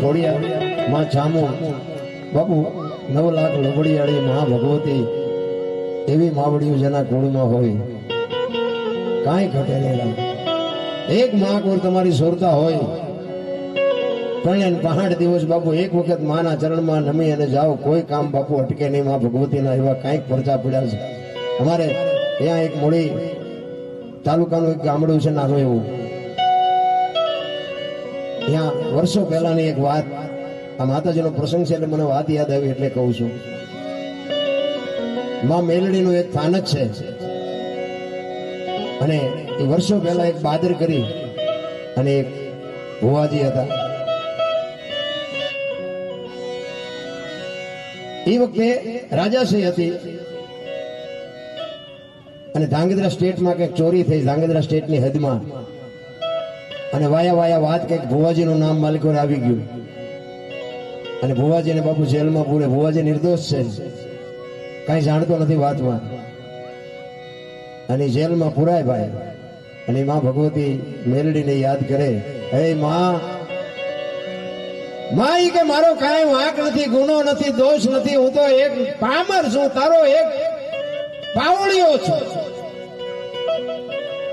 ખોડિયા માં ચામુંડ બાપુ 9 લાખ લબડિયાળી મા ભગવતી એવી માવડીઓ જેના કુળમાં હોય કાંઈ ઘટે નહીં. એક મહાકોર તમારી સોરતા હોય પણ 5 દિવસ બાપુ એક વખત માના ચરણમાં નમી અને જાઓ, કોઈ કામ બાપુ અટકે નહીં. માં ભગવતીના એવા કાંઈક પરચા પડ્યા છે. અમારે ત્યાં એક મોડી તાલુકાનું એક ગામડું છે નાનું એવું, ત્યાં વર્ષો પહેલાની એક વાત, આ માતાજીનો પ્રસંગ છે એટલે મને વાત યાદ આવી એટલે કહું છું. માં મેલડીનું એક સ્થાનક છે અને એ વર્ષો પહેલા એક બાદર કરી અને એક ભુવાજી હતા. એ વખતે રાજાશાહી હતી અને ધાંગધ્રા સ્ટેટમાં કંઈક ચોરી થઈ, ધાંગધ્રા સ્ટેટની હદમાં, અને વાયા વાયા વાત કંઈક ભુવાજીનું નામ માલિકોને આવી ગયું અને ભુવાજીને બાપુ જેલમાં પૂરે. ભુવાજી નિર્દોષ છે, કાંઈ જાણતો નથી વાતમાં, અને જેલમાં પુરાય ભાઈ. અને માં ભગવતી મેલડીને યાદ કરે, હે માં, માં ઈ કે મારો કાંઈ વાંક નથી, ગુનો નથી, દોષ નથી, હું તો એક પામર છું, તારો એક પાવળિયો છું.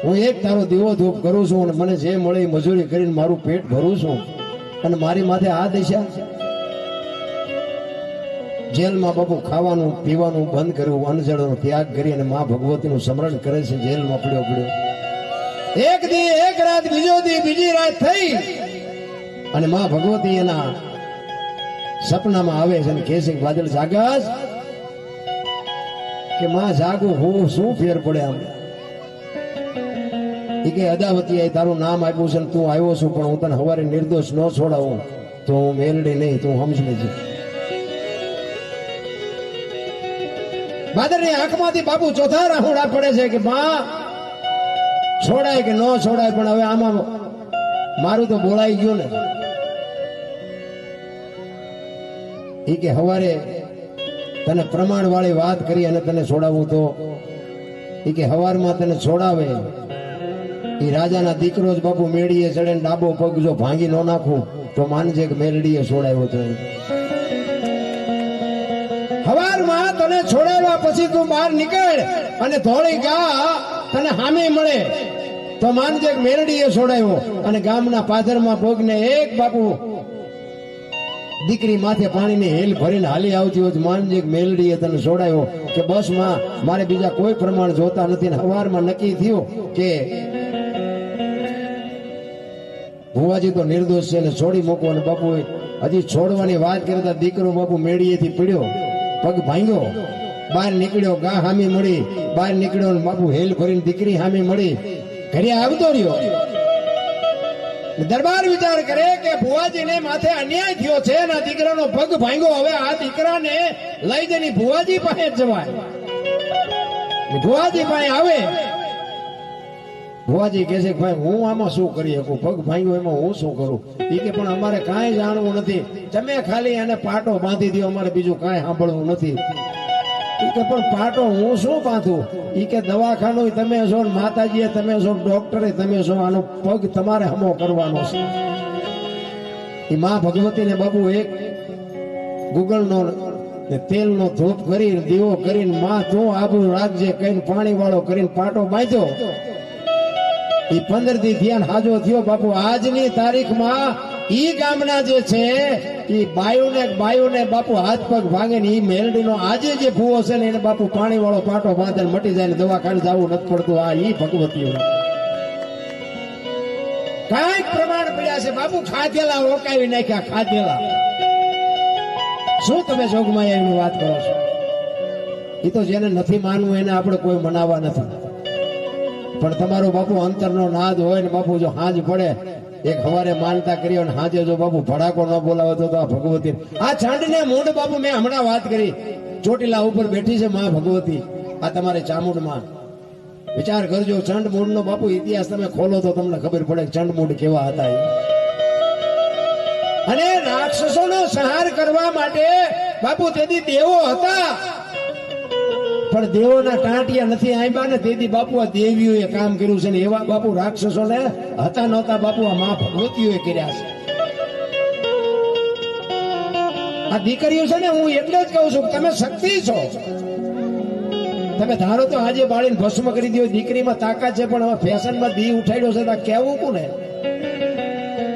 હું એક તારો દીવો ધૂપ કરું છું અને મને જે મળે મજૂરી કરીને મારું પેટ ભરું છું, અને મારી માથે આ દશા. જેલમાં બાપુ ખાવાનું પીવાનું બંધ કર્યું, અન્નજળનો ત્યાગ કરી અને માં ભગવતીનું સ્મરણ કરે છે. જેલમાં પડ્યો એક દી એક રાત, બીજો દી બીજી રાત થઈ અને માં ભગવતી એના સપનામાં આવે છે અને કહે છે કે વાદળ જાગસ, કે માં જાગું, હું શું ફેર પડે આમ. એ કે અદાવતી તારું નામ આપ્યું છે, તું આવ્યો છું, પણ હું તને સવારે નિર્દોષ ન છોડાવું તો હું મેલડી નહીં, તું સમજ લેજે. બાદરની આંખમાંથી બાપુ ચોથા રાહુડા પડે છે કે માં છોડાય કે ન છોડાય, પણ હવે આમાં મારું તો બોલાઈ ગયું ને. એ કે સવારે તને પ્રમાણ વાળી વાત કરી અને તને છોડાવું તો, એ કે સવારમાં તને છોડાવે એ રાજાના દીકરો જ બાપુ મેળીએ ચડે ને ડાબો પગ જો ભાંગી ન નાખું તો માનજે કે મેલડીએ છોડાવ્યો તો. સવારમાં તને છોડાવ્યા પછી તું બહાર નીકળ અને ધોળી ગા તને હામી મળે તો માનજે કે મેલડીએ છોડાવ્યો. અને ગામના પાદરમાં પગને એક બાપુ દીકરી માથે પાણીની હેલ ભરીને હાલી આવતી હોય, માનજે કે મેલડીએ તને છોડાવ્યો. કે બસ માં મારે બીજા કોઈ પ્રમાણ જોતા નથી. સવારમાં નક્કી થયું કે ભુવાજી તો નિર્દોષ છે ને છોડી મૂકો. અને બાપુ હજી છોડવાની વાત કરતા દીકરો બાપુ મેળીએથી પડ્યો, પગ ભાંગ્યો, બહાર નીકળ્યો, ગા હામી મળી, બહાર નીકળ્યો ને બાપુ હેલ ભરીને દીકરી હામી મળી, ઘરે આવતો રહ્યો. દરબાર વિચાર કરે કે ભુવાજીને માથે અન્યાય થયો છે, એના દીકરાનો પગ ભાંગ્યો, હવે આ દીકરાને લઈ જઈને ભુવાજી પાસે જવાય. ભુવાજી પાસે આવે, ભુવાજી કહે છે ભાઈ હું આમાં શું કરી શકું, પગ ભાંગ્યો એમાં હું શું કરું. એ કે પણ અમારે કાંઈ જાણવું નથી, તમે ખાલી એને પાટો બાંધી દો, અમારે બીજું કાંઈ સાંભળવું નથી. એ કે પણ પાટો હું શું બાંધું. એ કે દવાખાનું તમે છો, માતાજીએ તમે છો, ડોક્ટરે તમે છો, આનો પગ તમારે હમો કરવાનો છે. એ માં ભગવતીને બાબુ એક ગુગળનો તેલનો ધૂપ કરી દીવો કરીને માં તું આબુ રાખજે કઈને પાણી વાળો કરીને પાટો બાંધ્યો. એ 15 દી ધ્યાન હાજો થયો બાપુ. આજની તારીખમાં ઈ ગામના જે છે એ બાયુને બાપુ હાથ પગ ભાંગે ને ઈ મેલડીનો આજે જે ભૂવો છે ને એને બાપુ પાણી વાળો પાટો બાંધે મટી જાય ને દવાખાને જવું નથી પડતું. આ ઈ ભગવતી કાંઈક પ્રમાણ પડ્યા છે બાપુ. ખાધેલા રોકાવી નાખ્યા, ખાધેલા. શું તમે જોગમાયાની વાત કરો છો? એ તો જેને નથી માનવું એને આપણે કોઈ મનાવવા નથી. પણ તમારો બાપુ અંતરનો નાદ હોય ને બાપુ જો હાંજ પડે, એક સવારે માનતા કરી અને હાજે જો બાપુ ભડાકો ન બોલાવે તો આ ભગવતી. આ ચાંદને મૂંડ બાપુ મેં હમણાં વાત કરી, ચોટીલા ઉપર બેઠી છે માં ભગવતી, આ તમારે ચામુંડમાં. વિચાર કરજો, ચંડ નો બાપુ ઇતિહાસ તમે ખોલો તો તમને ખબર પડે ચંડ મૂંડ કેવા હતા. અને રાક્ષસોનો સંહાર કરવા માટે બાપુ તેથી દેવો હતા, પણ દેવોના ટાંટિયા નથી આંબ્યા ને તેથી બાપુ આ દેવીઓએ કામ કર્યું છે ને એવા બાપુ રાક્ષસોને હતા નહોતા બાપુ આ માં ભગવતીઓએ કર્યા છે. આ દીકરીઓ છે ને, હું એટલે જ કહું છું કે તમે શક્તિ છો. તમે ધારો તો આજે બાળીને ભસ્મ કરી દો, દીકરીમાં તાકાત છે, પણ હવે ફેશનમાં દી ઉઠાડ્યો છે તો કેવું કોને?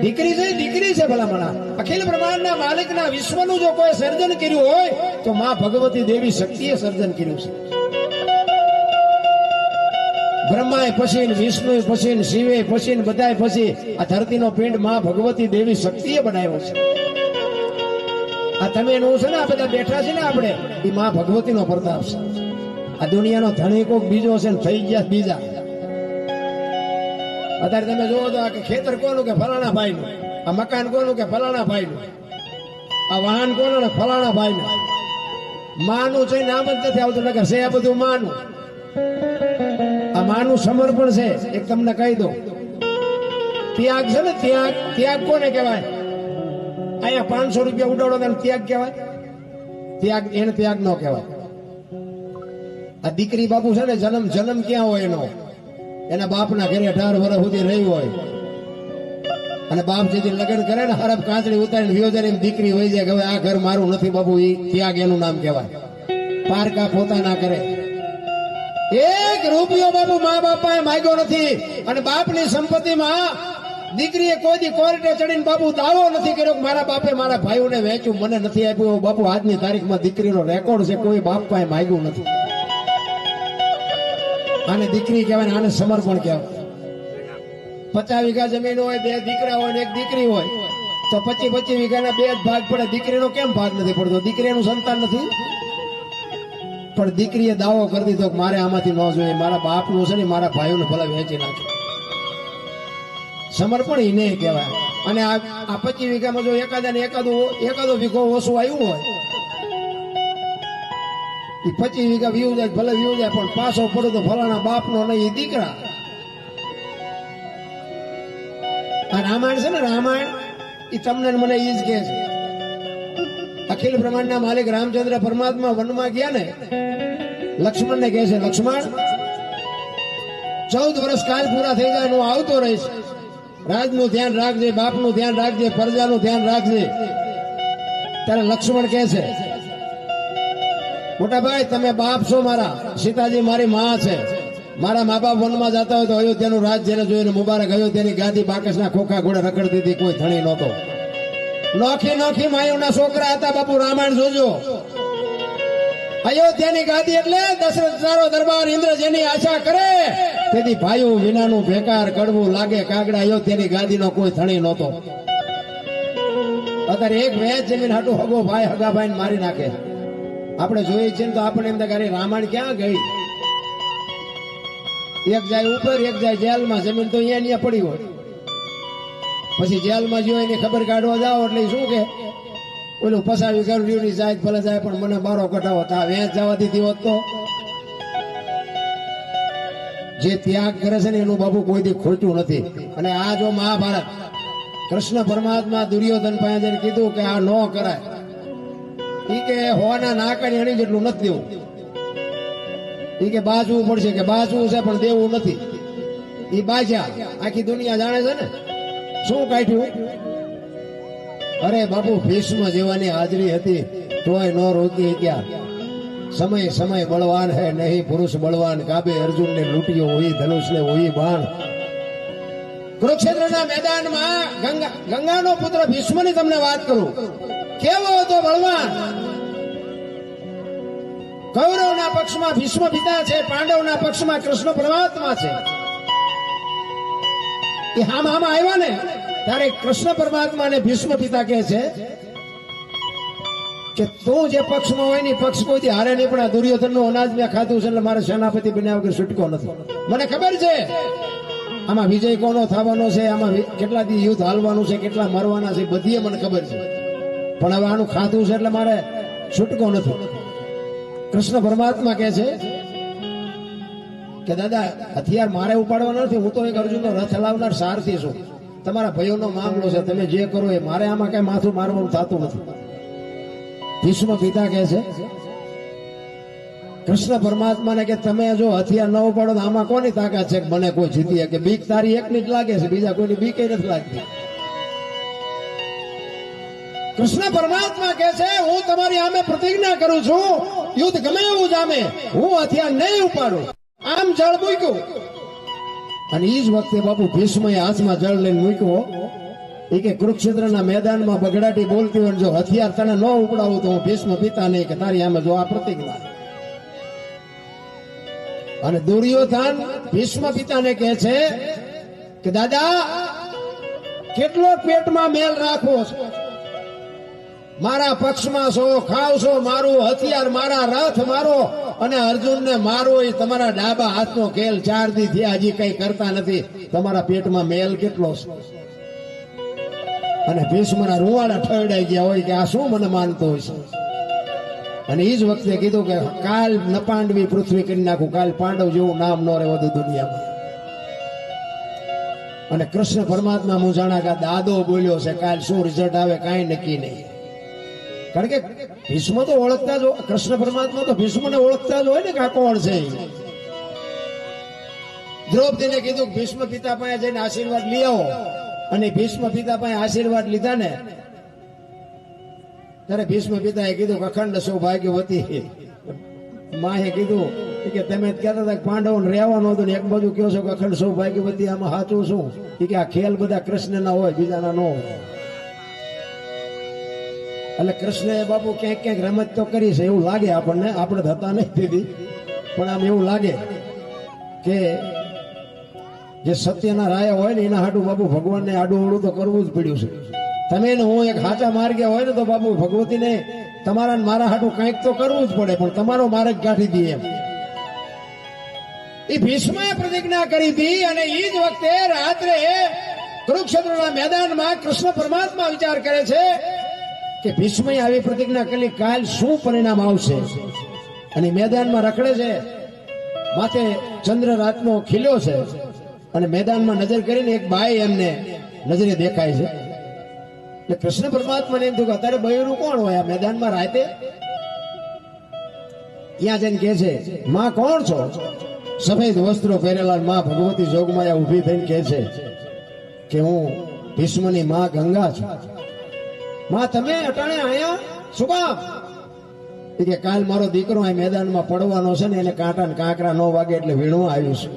દીકરી છે, દીકરી છે ભલામણા. અખિલ બ્રહ્માંડના માલિકના વિશ્વનું જો કોઈ સર્જન કર્યું હોય તો માં ભગવતી દેવી શક્તિએ સર્જન કર્યું છે. બ્રહ્માએ પછી, વિષ્ણુએ પછી, શિવે પછી, બધાએ પછી આ ધરતીનો પિંડ માં ભગવતી દેવી શક્તિએ બનાવ્યો છે. આ તમે એનું છે ને, આ બધા બેઠા છે ને આપણે, એ માં ભગવતીનો પ્રતાપ છે. આ દુનિયાનો ધણી કોક બીજો છે ને થઈ ગયા બીજા. અત્યારે તમે જોવો તો આ ખેતર કોનું કે ફલાણા ભાઈનું, આ મકાન કોનું કે ફલાણા ભાઈનું, આ વાહન કોનું ને ફલાણા ભાઈનું. માનું છે નામ જ નથી આવતું, નકર છે આ બધું માનું. આ માનું સમર્પણ છે. એક તમને કહી દો, ત્યાગ છે ને, ત્યાગ, ત્યાગ કોને કહેવાય? અહીંયા 500 રૂપિયા ઉડાડો તો ત્યાગ કહેવાય? ત્યાગ, એને ત્યાગ ન કહેવાય. આ દીકરી બાપુ છે ને, જન્મ ક્યાં હોય એનો? એના બાપના ઘરે 18 વર્ષ સુધી રહી હોય, અને બાપ જેથી લગ્ન કરે ને, હરફ કાંચડી ઉતારીને વિયોજન એમ દીકરી હોય જાય કે હવે આ ઘર મારું નથી બાપુ, એ ત્યાગ એનું નામ કહેવાય. પારકા પોતાના કરે. એક રૂપિયો બાપુ મા બાપાએ માંગ્યો નથી, અને બાપની સંપત્તિમાં દીકરીએ કોઈ દી કોર્ટે ચડીને બાપુ દાવો નથી કર્યો કે મારા બાપે મારા ભાઈઓને વેચ્યું, મને નથી આપ્યું. બાપુ આજની તારીખમાં દીકરીનો રેકોર્ડ છે, કોઈ બાપ પાસે માંગ્યું નથી. આને દીકરી કહેવાય, આને સમર્પણ કહેવાય. 50 વીઘા જમીન હોય, 2 દીકરા હોય ને 1 દીકરી હોય તો 25 વીઘાના 2 જ ભાગ પડે. દીકરીનો કેમ ભાગ નથી પડતો? દીકરીનું સંતાન નથી. પણ દીકરીએ દાવો કરી દીધો કે મારે આમાંથી ન જોઈએ, મારા બાપનું છે ને, મારા ભાઈઓને ભલે વેચી નાખે. સમર્પણ એને કહેવાય. અને આ 25 વીઘામાં જો એકાદો વીઘો ઓછું આવ્યું હોય, એ 25 વીઘા વીવું જાય, ભલે વીવું જાય, પણ પાછો પડે તો ફલાણા બાપનો નહીં, એ દીકરા. આ રામાયણ છે ને, રામાયણ એ તમને મને એ જ કહે છે. અખિલ બ્રહ્માંડના માલિક રામચંદ્ર પરમાત્મા વનમાં ગયા ને, લક્ષ્મણને કહે છે, લક્ષ્મણ 14 વર્ષ કાલ પૂરા થઈ જાય, હું આવતો રહીશ. રાજનું ધ્યાન રાખજે, બાપનું ધ્યાન રાખજે, પ્રજાનું ધ્યાન રાખજે. ત્યારે લક્ષ્મણ કહે છે, મોટા ભાઈ તમે બાપ છો મારા, સીતાજી મારી માં છે. મારા મા બાપ વનમાં જતા હોય તો અયોધ્યાનું રાજ જેને જોઈને મુબારક, અયોધ્યાની ગાદી બાકસના ખોખા ઘોડે રખડતી હતી, કોઈ ધણી નહોતો. નોખી નોખી માયુના છોકરા હતા બાપુ. રામાયણ જોજો. અયોધ્યાની ગાદી એટલે દશરથ તારો દરબાર ઇન્દ્ર જેની આશા કરે, તેથી ભાઈઓ વિનાનું બેકાર કડવું લાગે કાગડા. અયોધ્યાની ગાદીનો કોઈ ધણી નહોતો. અત્યારે એક વેચ જમીન હાટું હગો ભાઈ હગા ભાઈને મારી નાખે. આપણે જોઈએ છીએ ને તો આપણે એમ કે રામાયણ ક્યાં ગઈ? એક જાય ઉપર, એક જાય જેલમાં. જમીન તો અહીંયા પડી હોય. પછી જેલમાં જો એની ખબર કાઢવા જાઓ એટલે શું કે ઓલું પસાવી કર્યું જાય ભલે જાય, પણ મને બારો કઢાવો. તા વેચ જવા દીધી હોત તો. જે ત્યાગ કરે છે ને એનું બાબુ કોઈ દી ખોટું નથી. અને આ જો મહાભારત, કૃષ્ણ પરમાત્મા દુર્યોધન પાસે જઈને કીધું કે આ ન કરાય, ઈ કે હોવાના નાકડી હણી જેટલું નથી દેવું. ઈ કે બાજવું પડશે, કે બાજવું છે પણ દેવું નથી. ઈ બાજ્યા. આખી દુનિયા જાણે છે ને શું કાઢ્યું. અરે બાપુ ભીષ્મ જેવાની હાજરી હતી તોય ન રોકી ગયા. સમય સમય બળવાન હે નહીં પુરુષ બળવાન, કાબે અર્જુન ને લૂંટ્યો હોય ધનુષ ને હોય બાણ. કુરુક્ષેત્રના મેદાનમાં ગંગાનો પુત્ર ભીષ્મની તમને વાત કરું, કેવો હતો બળવાન. કૌરવના પક્ષમાં ભીષ્મ પિતા છે, પાંડવના પક્ષમાં કૃષ્ણ પરમાત્મા છે. એ હામ આવ્યા ને ત્યારે કૃષ્ણ પરમાત્મા ને ભીષ્મ પિતા કહે છે કે તું જે પક્ષમાં હોય ને પક્ષ કોઈ હારે નહીં, પણ આ દુર્યોધન નું અનાજ મેં ખાધું છે એટલે મારે સેનાપતિ બન્યા વગર છૂટકો નથી. મને ખબર છે આમાં વિજય કોનો થવાનો છે, આમાં કેટલા દી યુદ્ધ હાલવાનું છે, કેટલા મરવાના છે, બધી મને ખબર છે, પણ હવે આનું ખાધું છે એટલે મારે છૂટકો નથી. કૃષ્ણ પરમાત્મા કહે છે કે દાદા હથિયાર મારે ઉપાડવાના નથી, હું તો એક અર્જુનનો રથ હલાવનાર સારથી છું. તમારા ભાઈઓનો મામલો છે, તમે જે કરો એ, મારે આમાં કઈ માથું મારવાનું થતું નથી. ભીષ્મ પિતા કહે છે કૃષ્ણ પરમાત્માને કે તમે જો હથિયાર ન ઉપાડો તો આમાં કોની તાકાત છે કે મને કોઈ જીતી કે? બીક તારી એકની જ લાગે છે, બીજા કોઈની બીક નથી લાગતી. કૃષ્ણ પરમાત્મા કહે છે હું તમારી સામે પ્રતિજ્ઞા કરું છું, યુદ્ધ ગમે એવું જામે હું હથિયાર નહીં ઉપાડું. આમ જળ મૂક્યું અને એ જ વખતે બાપુ ભીષ્મએ હાથમાં જળ લઈને મૂક્યો. એ કે કુરુક્ષેત્રના મેદાનમાં બગડાટી બોલતી હોય, જો હથિયાર તને ન ઉપડાવું તો હું ભીષ્મ પિતા નહીં કે તારી સામે જો આ પ્રતિજ્ઞા. અને દુર્યોધન ભીષ્મ પિતાને કહે છે કે દાદા કેટલો પેટમાં મેલ રાખવો છો, મારા પક્ષમાં છો, ખાવશો મારું હથિયાર, મારા રથ મારો અને અર્જુનને મારો એ તમારા ડાબા હાથનો ખેલ 4 દી થયા હજી કઈ કરતા નથી, તમારા પેટમાં મેલ કેટલો છે. અને ભીષ્મના રૂવાડા ઠરડાઈ ગયા હોય કે આ શું મને માનતો હોય છે. અને એ જ વખતે કીધું કે કાલ નપાંડવી પૃથ્વી કરી નાખું, કાલ પાંડવ જેવું નામ ન રહે વધુ દુનિયામાં. અને કૃષ્ણ પરમાત્મા હું જાણા કે દાદો બોલ્યો છે, કાલ શું રિઝલ્ટ આવે કાંઈ નક્કી નહીં. કારણ કે ભીષ્મ તો ઓળખતા જ, કૃષ્ણ પરમાત્મા તો ભીષ્મને ઓળખતા જ હોય ને કે આ કોણ છે. દ્રૌપદીને કીધું કે ભીષ્મ પિતા પાસે જઈને આશીર્વાદ લઈ આવો. અને ભીષ્મ પિતા પાસે આશીર્વાદ લીધા ને ત્યારે ભીષ્મ પિતાએ કીધું કે અખંડ સૌભાગ્યવતી. માએ કીધું કે તમે કહેતા હતા પાંડવોને રહેવાનું હતું ને એક બાજુ કહો છો કે અખંડ સૌભાગ્યવતી, આમાં સાચું શું? કે આ ખેલ બધા કૃષ્ણના હોય, બીજાના ન હોય. એટલે કૃષ્ણએ બાપુ ક્યાંક ક્યાંક રમત તો કરી છે એવું લાગે આપણને, આપણે થતા નહીં દીધી, પણ આમ એવું લાગે કે જે સત્યના રાયા હોય ને એના હાટું બાપુ ભગવાનને આડું અવળું તો કરવું જ પડ્યું છે. તમે ને હું એક સાચા માર્ગે હોય ને તો બાપુ ભગવતીને તમારા મારા હાટું કંઈક તો કરવું જ પડે, પણ તમારો માર્ગ કાઢી દઈએ એમ. એ ભીષ્મએ પ્રતિજ્ઞા કરી હતી. અને એ જ વખતે રાત્રે કુરુક્ષેત્રના મેદાનમાં કૃષ્ણ પરમાત્મા વિચાર કરે છે કે ભીષ્મએ આવી પ્રતિજ્ઞા કરી, કાલ શું પરિણામ આવશે. અને મેદાનમાં રખડે છે, માથે ચંદ્ર રાતનો ખીલ્યો છે. અને મેદાનમાં નજર કરીને એક બાઈ એમને નજરે દેખાય છે. એટલે કૃષ્ણ પરમાત્માને એમ થયું કે અત્યારે બૈરું કોણ હોય આ મેદાનમાં રાતે. ત્યાં જઈને કહે છે, માં કોણ છો? સફેદ વસ્ત્રો પહેરેલા માં ભગવતી જોગમાયા ઉભી થઈને કહે છે કે હું ભીષ્મની માં ગંગા છું. માં તમે અટાણે આયા શું કામ? કે કાલ મારો દીકરો આ મેદાનમાં પડવાનો છે ને એને કાંટા ને કાંકરા 9 વાગે એટલે વીણવા આવ્યું છે.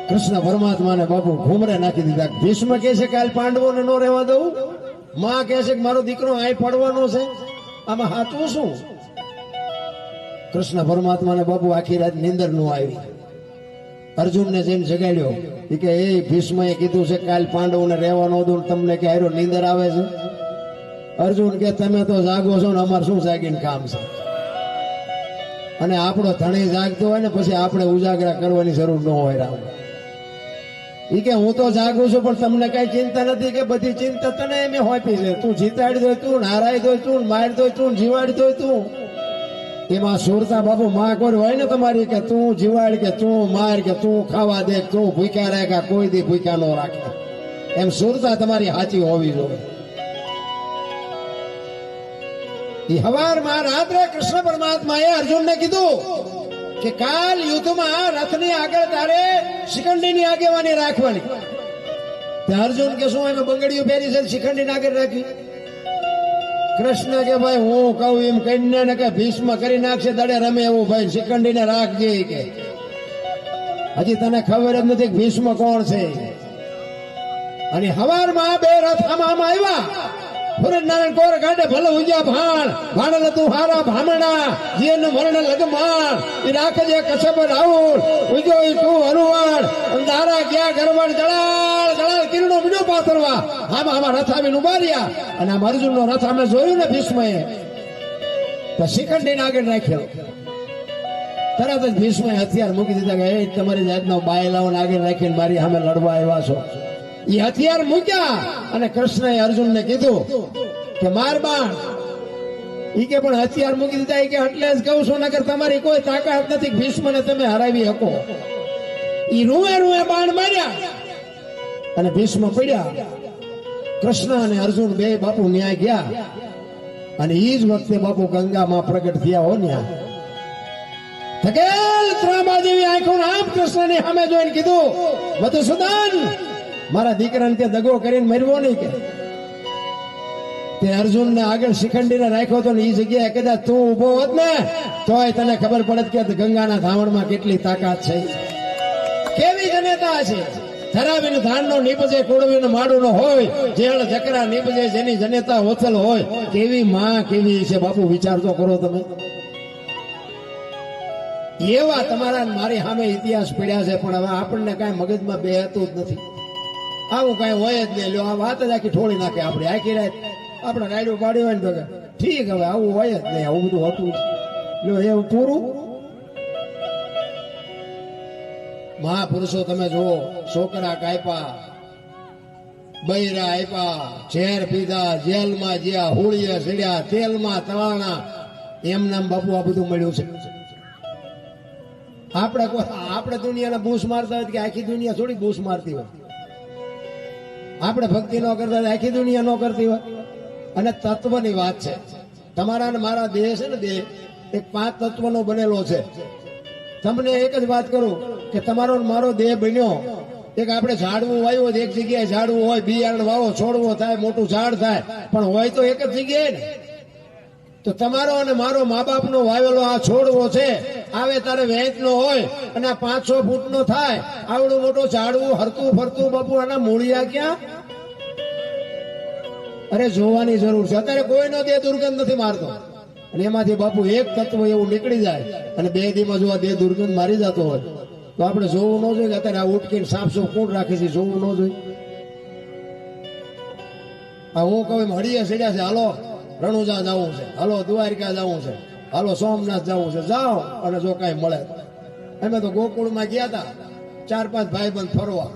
કૃષ્ણ પરમાત્માને બાપુ ઘૂમરે નાખી દીધા. ભીષ્મ કહે છે કાલ પાંડવોને ન રહેવા દઉં, માં કહે છે કે મારો દીકરો અહીં પડવાનો છે, આમાં સાચું શું? કૃષ્ણ પરમાત્માને બાપુ આખી રાત નીંદર નો આવી. અર્જુનને જઈને જગાડ્યો કે એ ભીષ્મએ કીધું છે કાલ પાંડવોને રહેવા ન દઉં, તમને કે હારો નીંદર આવે છે? અર્જુન કે તમે તો જાગો છો ને અમારે શું જાગીને કામ છે. અને આપણો ધણી જાગતો હોય ને પછી આપણે ઉજાગરા કરવાની જરૂર ન હોય. રામ ઈ કે હું તો જાગું છું પણ તમને કઈ ચિંતા નથી, કે બધી ચિંતા તને એમ હોપી છે. તું જીતાડી દો તું, હારાઈ દો તું, મારી દો તું, જીવાડી દો તું. એમાં સુરતા બાપુ માં કોઈ હોય ને તમારી કે તું જીવાડ, કે તું માર, કે તું ખાવા દે, તું ભૂખ્યા રહે, કોઈ દી ભૂખ્યા ન રાખે, એમ સુરતા તમારી સાચી હોવી જોઈએ. હવારમાં રાત્રે કૃષ્ણ પરમાત્માએ અર્જુનને કીધું કે કાલ યુદ્ધમાં રથની આગળ તારે શિખંડીની આગેવાની રાખવાની. ત્યાં અર્જુન કે શું એમાં બંગડીઓ પહેરી છે શિખંડીની આગળ રાખી? કૃષ્ણ કે ભાઈ હું કહું એમ કહીને ને કે ભીષ્મ કરી નાખશે દડે રમે એવું, ભાઈ શિખંડીને રાખજે. કે હજી તને ખબર જ નથી ભીષ્મ કોણ છે. અને હવારમાં બે રથ આમાં આવ્યા. નારાયણ કોર કાઢે ભલે ઉજ્યા ભાણ, ભાણ તું હારા ભામણા જીન મરણ લગમાણ, એ રાખજે કસબ રાહુલ ઉજો તું હનુમાન, દારા ગયા ગરવણ જળાળ જળાળ કિરણો બીડો પાથરવા. આમાં રથ આવીને ઉભા રહ્યા. અને આમ અર્જુન નો રથ અમે જોયું ને ભીષ્મએ તો શિખંડીને આગળ રાખ્યો. તરત જ ભીષ્મએ હથિયાર મૂકી દીધા કે એ તમારી જાતનો બાયલાઓને આગળ રાખીને મારી સામે લડવા આવ્યા છો. એ હથિયાર મૂક્યા અને કૃષ્ણએ અર્જુનને કીધું કે માર બાણ. ઈ કે પણ હથિયાર મૂકી દીધા. કે એટલે જ કહું છું નગર તમારી કોઈ તાકાત નથી ભીષ્મને તમે હરાવી શકો. ઈ રૂએ રૂએ બાણ માર્યા અને ભીષ્મ પડ્યા. કૃષ્ણ અને અર્જુન બે બાપુ ન્યાય ગયા. અને ઈ જ વખતે બાપુ ગંગામાં પ્રગટ થયા હો ન્યા. થકેલ ત્રાંબા જેવી આંખો આમ કૃષ્ણની સામે જોઈને કીધું, મધુસૂદન મારા દીકરાને તે દગો કરીને મરવો નહીં. કે તે અર્જુન ને આગળ શિખંડીને રાખ્યો તો ને એ જગ્યાએ કદાચ તું ઉભો હોત ને તોય તને ખબર પડત કે ગંગાના ધાવણમાં કેટલી તાકાત છે, કેવી જનેતા છે. ધરાવીને ધાનનો નીપજે કોડવીને માડું ન હોય, જેળ જકરા નીપજે જેની જનેતા ઓથલ હોય. કેવી માં કેવી છે બાપુ, વિચાર તો કરો તમે. એવા તમારા મારી સામે ઇતિહાસ પડ્યા છે, પણ હવે આપણને કાંઈ મગજમાં બેહતું જ નથી. આવું કાંઈ હોય જ નહીં. લ્યો આ વાત જ આખી ઠોળી નાખે આપણે. આખી રાત આપણે રાયડું પાડી હોય ને તો ઠીક, હવે આવું હોય જ નહીં, આવું બધું હોતું. લ્યો એવું પૂરું. મહાપુરુષો તમે જુઓ, છોકરા કાપ્યા, બૈરા આપ્યા, ઝેર પીધા, જેલમાં જ્યાં, હોળીએ ચડ્યા, તેલમાં તળાણા, એમ નામ બાપુ આ બધું મળ્યું છે. આપણે દુનિયાના બૂસ મારતા હોય કે આખી દુનિયા થોડી બૂસ મારતી હોય. આપણે ભક્તિ ન કરતા હોય આખી દુનિયા ન કરતી હોય. અને તત્વની વાત છે. તમારા ને મારા દેહ છે ને, દેહ એક 5 તત્વનો બનેલો છે. તમને એક જ વાત કરું કે તમારો મારો દેહ બન્યો, એક આપણે ઝાડવું વાવ્યું, એક જગ્યાએ ઝાડવું હોય, બિયારણ વાવો, છોડવો થાય, મોટું ઝાડ થાય, પણ હોય તો એક જ જગ્યાએ ને. તો તમારો અને મારો મા બાપનો વાવેલો આ છોડવો છે, આવે તારે વેચનો હોય અને આ 5-6 ફૂટનો થાય, આવડું મોટું ઝાડવું હરતું ફરતું, બાપુ આના મૂળિયા ક્યાં? અરે જોવાની જરૂર છે. અત્યારે કોઈનો દેહ દુર્ગંધ નથી મારતો, અને એમાંથી બાપુ એક તત્વ એવું નીકળી જાય અને 2 દીમાં જો આ દેહ દુર્ગંધ મારી જતો હોય તો આપણે જોવું ન જોઈએ કે અત્યારે આ ઉટકીને સાપસો કોણ રાખે છે, જોવું ન જોઈએ. આ હું કહું હળીએ ચડ્યા છે, હાલો રણુજા જવું છે, હાલો દ્વારકા જવું છે, હાલો સોમનાથ જવું છે, જાઓ. અને જો કાંઈ મળે, અમે તો ગોકુળમાં ગયા હતા 4-5 ભાઈબંધ ફરવા.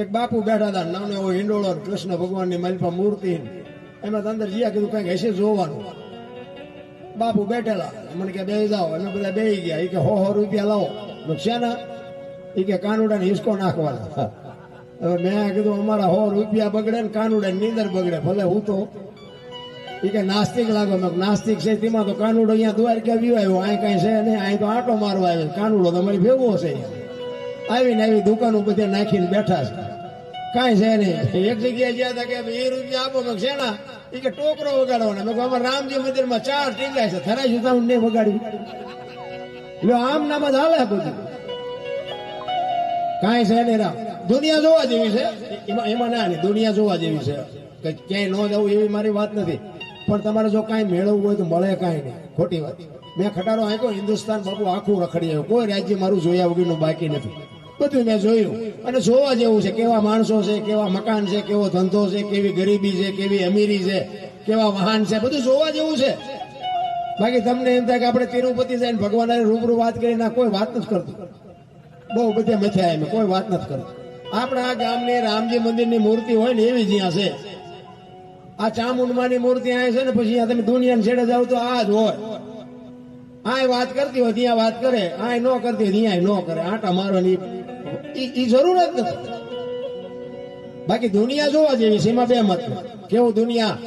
એક બાપુ બેઠા હતા, નાનો એવો હિંડોળો, કૃષ્ણ ભગવાનની માલપા મૂર્તિ. એમાં અંદર જ્યાં કીધું કંઈક હશે જોવાનું. બાપુ બેઠેલા, મને કે બેસી જાઓ. અમે બધા બેસી ગયા. એ કે 100 રૂપિયા લાવો. શેના? એ કે કાનુડાને હિસકો નાખવાના. હવે મેં કીધું અમારા 100 રૂપિયા બગડે ને કાનુડા નીંદર બગડે, ભલે હું તો. એ કે નાસ્તિક લાગો. મેં નાસ્તિક છે તેમાં તો કાનુડો અહીંયા દ્વારકા વ્યુ આવ્યો, અહીં કઈ છે નહીં, અહીં તો આટો મારવા આવ્યો. કાનુડો તમારી ભેગો છે. આવીને આવી દુકાનો બધે નાખીને બેઠા છે, કાંઈ છે નહીં. એક જગ્યાએ ગયા હતા કે 20 રૂપિયા આપો. મેં શેના? એ કે ટોકરો વગાડવાનો. મેં કહું અમારા રામજી મંદિરમાં 4 ટીંગાય છે, થરાઈ સુધા નહીં વગાડ્યું. એટલે આમ નામ જ હાલે બધું, કાંઈ છે નહીં. રામ દુનિયા જોવા જેવી છે, એમાં ના નહીં, દુનિયા જોવા જેવી છે. ક્યાંય ન જવું એવી મારી વાત નથી, પણ તમારે જો કાંઈ મેળવવું હોય તો મળે કાંઈ નહીં. ખોટી વાત. મેં ખટારો આંક્યો, હિન્દુસ્તાન બાપુ આખું રખડી આવ્યું. કોઈ રાજ્ય મારું જોયા વગરનું બાકી નથી. બધું મેં જોયું અને જોવા જેવું છે. કેવા માણસો છે, કેવા મકાન છે, કેવો ધંધો છે, કેવી ગરીબી છે, કેવી અમીરી છે, કેવા વાહન છે, બધું જોવા જેવું છે. બાકી તમને એમ થાય કે આપણે તિરુપતિ જઈને ભગવાન રૂબરૂ વાત કરી, ના કોઈ વાત નથી કરતું. બહુ બધે મથ્યા એમ કોઈ વાત નથી કરતું. આપણે આ ગામની રામજી મંદિરની મૂર્તિ હોય ને એવી જ્યાં છે. આ ચામુંડમાની મૂર્તિ આ છે ને, પછી તમે દુનિયાને છેડે જાવ તો આ જ હોય. આ વાત કરતી હોય ત્યાં વાત કરે, આ ન કરતી હોય ત્યાં ન કરે. આટા મારવાની એ જરૂર જ નથી. બાકી દુનિયા જોવા જેવી છે, એમાં બે મત. કેવું દુનિયા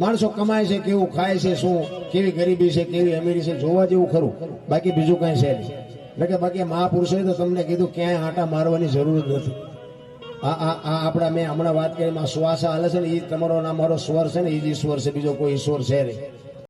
માણસો કમાય છે, કેવું ખાય છે, શું કેવી ગરીબી છે, કેવી અમીરી છે, જોવા જેવું ખરું. બાકી બીજું કઈ છે નહીં. એટલે કે બાકી મહાપુરુષોએ તો તમને કીધું ક્યાંય આટા મારવાની જરૂર નથી. આપણા મેં હમણાં વાત કરી, શ્વાસ હાલે છે ને, એ તમારો ના મારો સ્વર છે ને, એ જ ઈશ્વર છે, બીજો કોઈ ઈશ્વર છે નહીં.